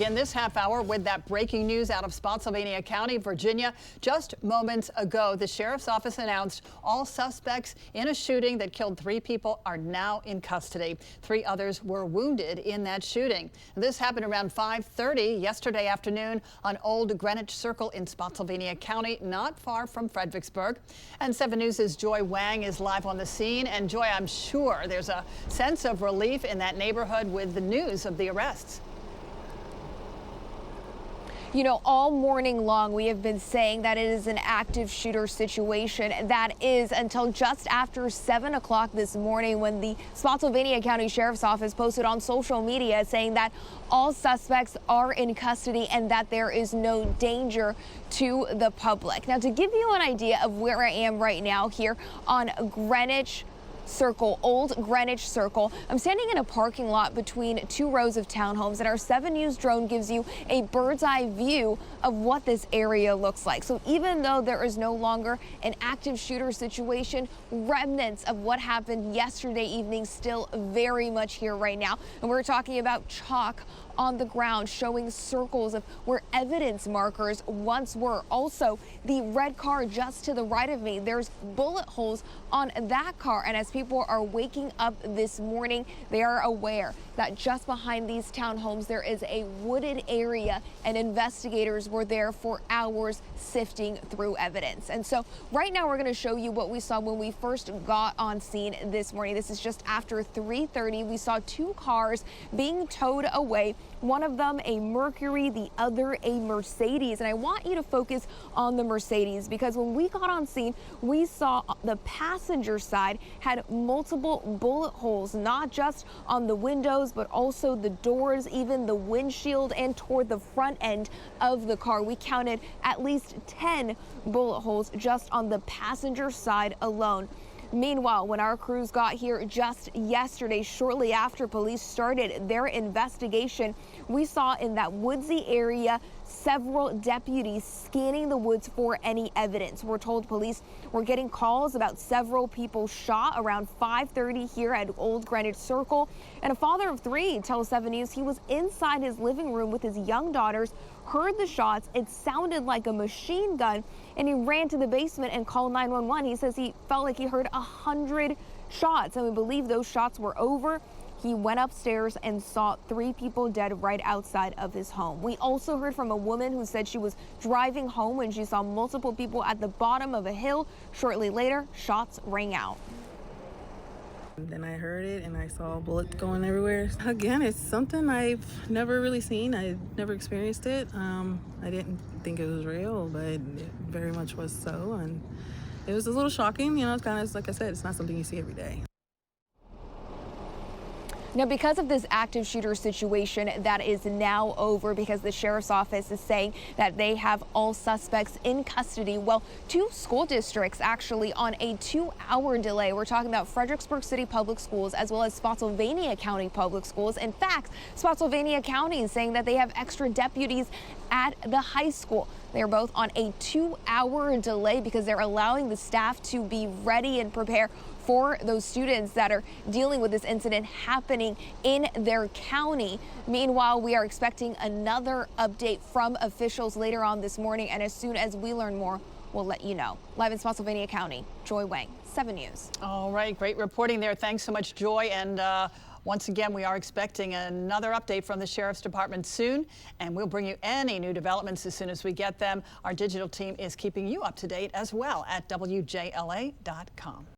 In this half hour with that breaking news out of Spotsylvania County, Virginia. Just moments ago, the sheriff's office announced all suspects in a shooting that killed 3 people are now in custody. 3 others were wounded in that shooting. This happened around 5:30 yesterday afternoon on Old Greenwich Circle in Spotsylvania County, not far from Fredericksburg. And 7 News' Joy Wang is live on the scene. And Joy, I'm sure there's a sense of relief in that neighborhood with the news of the arrests. You know, all morning long, we have been saying that it is an active shooter situation. That is until just after 7 o'clock this morning when the Spotsylvania County Sheriff's Office posted on social media saying that all suspects are in custody and that there is no danger to the public. Now, to give you an idea of where I am right now here on Greenwich Circle, Old Greenwich Circle. I'm standing in a parking lot between 2 rows of townhomes, and our 7 News drone gives you a bird's eye view of what this area looks like. So even though there is no longer an active shooter situation, remnants of what happened yesterday evening still very much here right now. And we're talking about chalk on the ground showing circles of where evidence markers once were. Also, the red car just to the right of me, there's bullet holes on that car. And as people are waking up this morning, they are aware that just behind these townhomes there is a wooded area, and investigators were there for hours sifting through evidence. And so right now we're going to show you what we saw when we first got on scene this morning. This is just after 3:30. We saw 2 cars being towed away. One of them a Mercury, the other a Mercedes. And I want you to focus on the Mercedes because when we got on scene, we saw the passenger side had multiple bullet holes, not just on the windows, but also the doors, even the windshield, and toward the front end of the car. We counted at least 10 bullet holes just on the passenger side alone. Meanwhile, when our crews got here just yesterday, shortly after police started their investigation, we saw in that woodsy area several deputies scanning the woods for any evidence. We're told police were getting calls about several people shot around 5:30 here at Old Greenwich Circle. And a father of 3 tells 7 News he was inside his living room with his young daughters, heard the shots. It sounded like a machine gun, and he ran to the basement and called 911. He says he felt like he heard 100 shots, and we believe those shots were over. He went upstairs and saw 3 people dead right outside of his home. We also heard from a woman who said she was driving home when she saw multiple people at the bottom of a hill. Shortly later, shots rang out. Then I heard it and I saw bullets going everywhere. Again, it's something I've never really seen. I never experienced it. I didn't think it was real, but it very much was so. And it was a little shocking. You know, it's kind of, like I said, it's not something you see every day. Now, because of this active shooter situation that is now over, because the sheriff's office is saying that they have all suspects in custody, well, 2 school districts actually on a 2-hour delay. We're talking about Fredericksburg City Public Schools as well as Spotsylvania County Public Schools. In fact, Spotsylvania County is saying that they have extra deputies at the high school. They're both on a 2-hour delay because they're allowing the staff to be ready and prepare for those students that are dealing with this incident happening in their county. Meanwhile, we are expecting another update from officials later on this morning, and as soon as we learn more, we'll let you know. Live in Spotsylvania County, Joy Wang, 7 News. All right, great reporting there. Thanks so much, Joy. And once again, we are expecting another update from the Sheriff's Department soon, and we'll bring you any new developments as soon as we get them. Our digital team is keeping you up to date as well at WJLA.com.